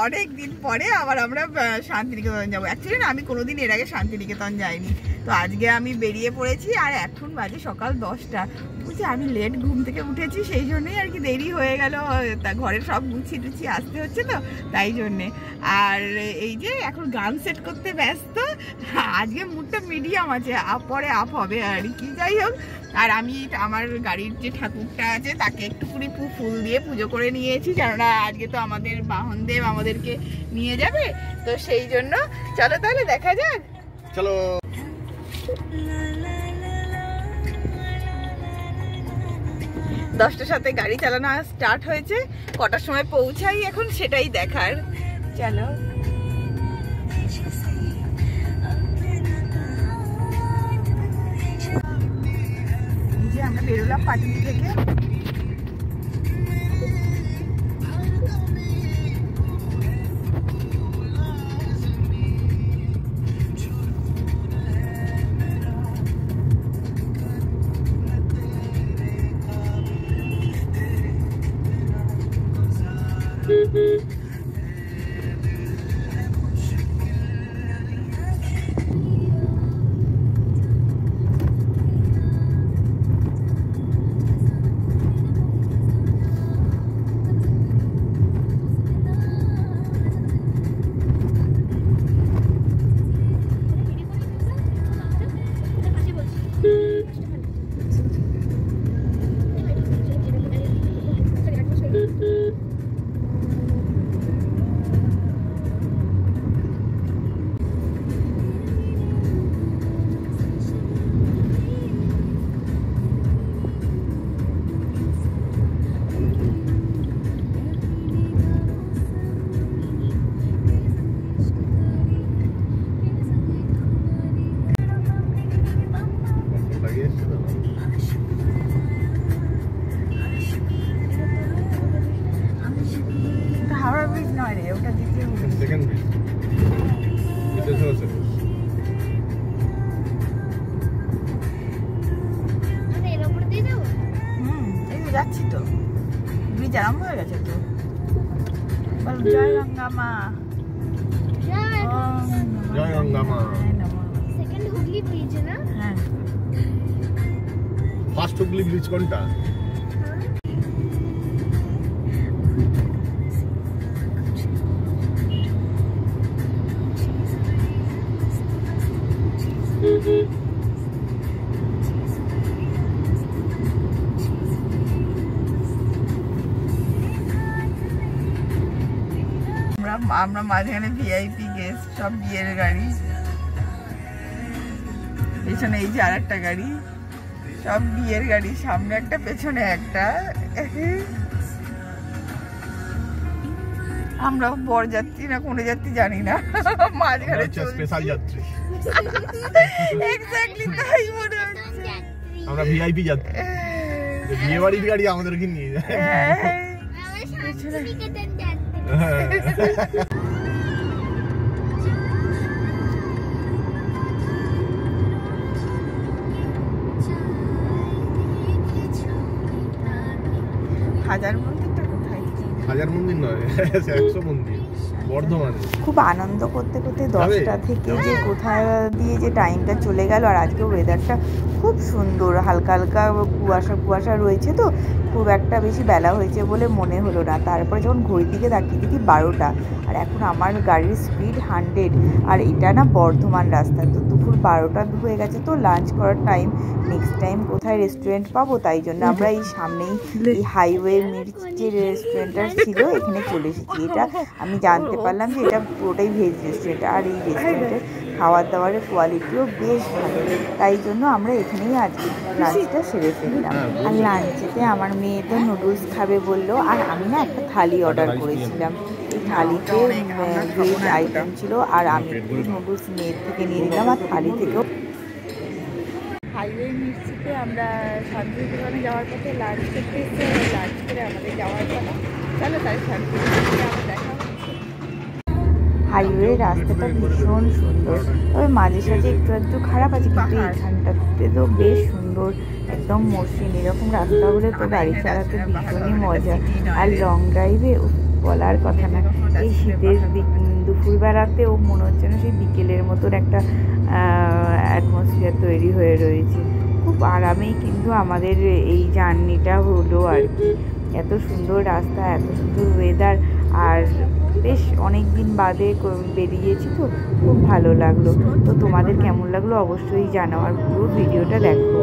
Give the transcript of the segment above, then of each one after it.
অনেক দিন পরে আবার আমরা শান্তিনিকেতন যাবো। অ্যাকচুয়ালি না, আমি কোনোদিন এর আগে শান্তিনিকেতন যাইনি। তো আজকে আমি বেরিয়ে পড়েছি, আর এখন বাজে সকাল 10টা। বুঝছি আমি লেট ঘুম থেকে উঠেছি, সেই জন্যই আর কি দেরি হয়ে গেল। তা ঘরে সব গুছিয়ে টুছিয়ে আসতে হচ্ছে তো, তাই জন্যে। আর এই যে এখন গান সেট করতে ব্যস্ত। আজকে মুডটা মিডিয়াম আছে, পরে আপ হবে আর কি। যাই হোক, আর আমি আমার গাড়ির যে ঠাকুরটা আছে তাকে একটুখানি ফুল দিয়ে পুজো করে নিয়েছি, কেননা আজকে তো আমাদের বাহনদেব আমাদেরকে নিয়ে যাবে। তো সেই জন্য চলো তাহলে দেখা যাক। চলো। 10টার সাথে গাড়ি চালানো স্টার্ট হয়েছে, কটার সময় পৌঁছাই এখন সেটাই দেখার। চলো। আমরা বেরোলাম পাটুলি থেকে। যাচ্ছি তো, ব্রিজ আরম্ভ হয়ে গেছে তো। জয় গঙ্গা মা, জয় গঙ্গা মা। সেকেন্ড হুগলি ব্রিজ না? হ্যাঁ। ফার্স্ট হুগলি ব্রিজ কোনটা? আমরা মাঝখানে ভিআইপি গেস্ট, সব বিয়ের গাড়ি। পেছনে এই যে আর একটা গাড়ি, সব বিয়ের গাড়ি, সামনে একটা পেছনে একটা। আমরা বর যাত্রী না কোন যাত্রী জানি না, মাঝখানে স্পেশাল যাত্রী। এক্স্যাক্টলি তাই মনে হচ্ছে। আমরা ভিআইপি যাত্রী, বিয়ে বাড়ির গাড়ি আমাদেরকে নিয়ে যায়। হাজার মন্দিরটা কোথায়? হাজার মন্দির নয়, 100 মন্দির বর্ধমানে। খুব আনন্দ করতে করতে 10টা থেকে যে কোথায় দিয়ে যে টাইমটা চলে গেল। আর আজকে ওয়েদারটা খুব সুন্দর, হালকা হালকা কুয়াশা রয়েছে, তো খুব একটা বেশি বেলা হয়েছে বলে মনে হলো না। তারপরে যখন ঘড়ির দিকে তাকিয়ে দেখি 12টা, আর এখন আমার গাড়ির স্পিড 100। আর এটা না বর্ধমান রাস্তা, তো দুপুর 12টা হয়ে গেছে, তো লাঞ্চ করার টাইম। নেক্সট টাইম কোথায় রেস্টুরেন্ট পাবো, তাই জন্য আমরা এই সামনেই এই হাইওয়ে মির্চ যে রেস্টুরেন্টটা ছিল এখানে চলে এসেছি। এটা আমি জানতে পারলাম যে এটা পুরোটাই ভেজ রেস্টুরেন্ট, আর এই রেস্টুরেন্টের খাবার দাবারের কোয়ালিটিও বেশ ভালো, তাই জন্য আমরা এখানেই আজকে লাঞ্চটা সেরে ফেললাম। আর লাঞ্চেতে আমার মেয়ে তো নুডলস খাবে বললো, আর আমি না একটা থালি অর্ডার করেছিলাম। এই থালিতে ভেজ আইটেম ছিল, আর আমি নুডলস মেয়ের থেকে নিয়ে নিলাম, আর থালি থেকেও। হাইওয়ে মির্চিতে আমরা শান্তিনিকেতনে যাওয়ার পথে লাঞ্চ করতে এসেছি, লাঞ্চ করে আমাদের যাওয়ার কথা। চলো তাই শান্তিনিকেতনে আমরা দেখা হচ্ছে। হাইওয়ে রাস্তাটা ভীষণ সুন্দর, তবে মাঝে সাঝে একটু খারাপ আছে, কিন্তু এইখানটাতে তো বেশ সুন্দর, একদম মসৃণ। এরকম রাস্তা হলে তো গাড়ি চালাতে ভীষণই মজা। আর লং ড্রাইভে বলার কথা না। এই শীতের দুপুরবেলাতেও মনে হচ্ছে না সেই বিকেলের মতন একটা অ্যাটমসফিয়ার তৈরি হয়ে রয়েছে। খুব আরামেই কিন্তু আমাদের এই জার্নিটা হলো আর কি। এত সুন্দর রাস্তা, এত সুন্দর ওয়েদার, আর বেশ অনেক দিন বাদে বেরিয়েছি তো খুব ভালো লাগলো। তো তোমাদের কেমন লাগলো অবশ্যই জানাও, আর পুরো ভিডিওটা দেখো।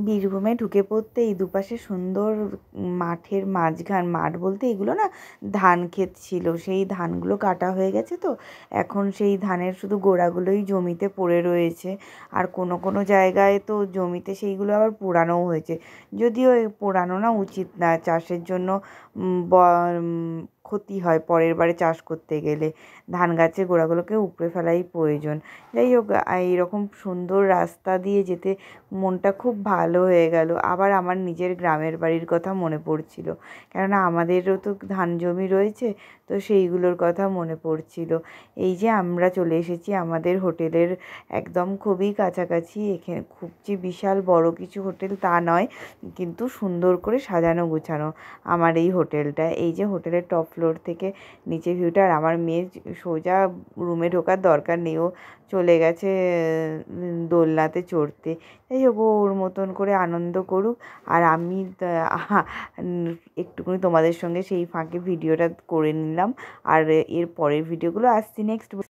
বীরভূমে ঢুকে পড়তে এই দুপাশে সুন্দর মাঠের মাঝখান, মাঠ বলতে এগুলো না ধান ক্ষেত ছিল, সেই ধানগুলো কাটা হয়ে গেছে, তো এখন সেই ধানের শুধু গোড়াগুলোই জমিতে পড়ে রয়েছে। আর কোনো কোনো জায়গায় তো জমিতে সেইগুলো আবার পোড়ানোও হয়েছে, যদিও পোড়ানো না উচিত না, চাষের জন্য ক্ষতি হয় পরের বারে চাষ করতে গেলে, ধান গাছের গোড়াগুলোকে উপড়ে ফেলাই প্রয়োজন। যাই হোক, এইরকম সুন্দর রাস্তা দিয়ে যেতে মনটা খুব ভালো হয়ে গেল। আবার আমার নিজের গ্রামের বাড়ির কথা মনে পড়ছিল, কেননা আমাদেরও তো ধান জমি রয়েছে, তো সেইগুলোর কথা মনে পড়ছিল। এই যে আমরা চলে এসেছি আমাদের হোটেলের একদম খুবই কাছাকাছি। এখানে খুব যে বিশাল বড় কিছু হোটেল তা নয়, কিন্তু সুন্দর করে সাজানো গোছানো আমার এই হোটেলটা। এই যে হোটেলের টপ ফ্লোর থেকে নিচে ভিউটা, আর আমার মেয়ে সোজা রুমে ঢোকার দরকার নেই, ও চলে গেছে দোলনাতে চড়তে। যাই হোক, ওর মতন করে আনন্দ করুক, আর আমি একটুখানি তোমাদের সঙ্গে সেই ফাঁকে ভিডিওটা করে নিলাম। আর এর পরের ভিডিওগুলো আসছি নেক্সট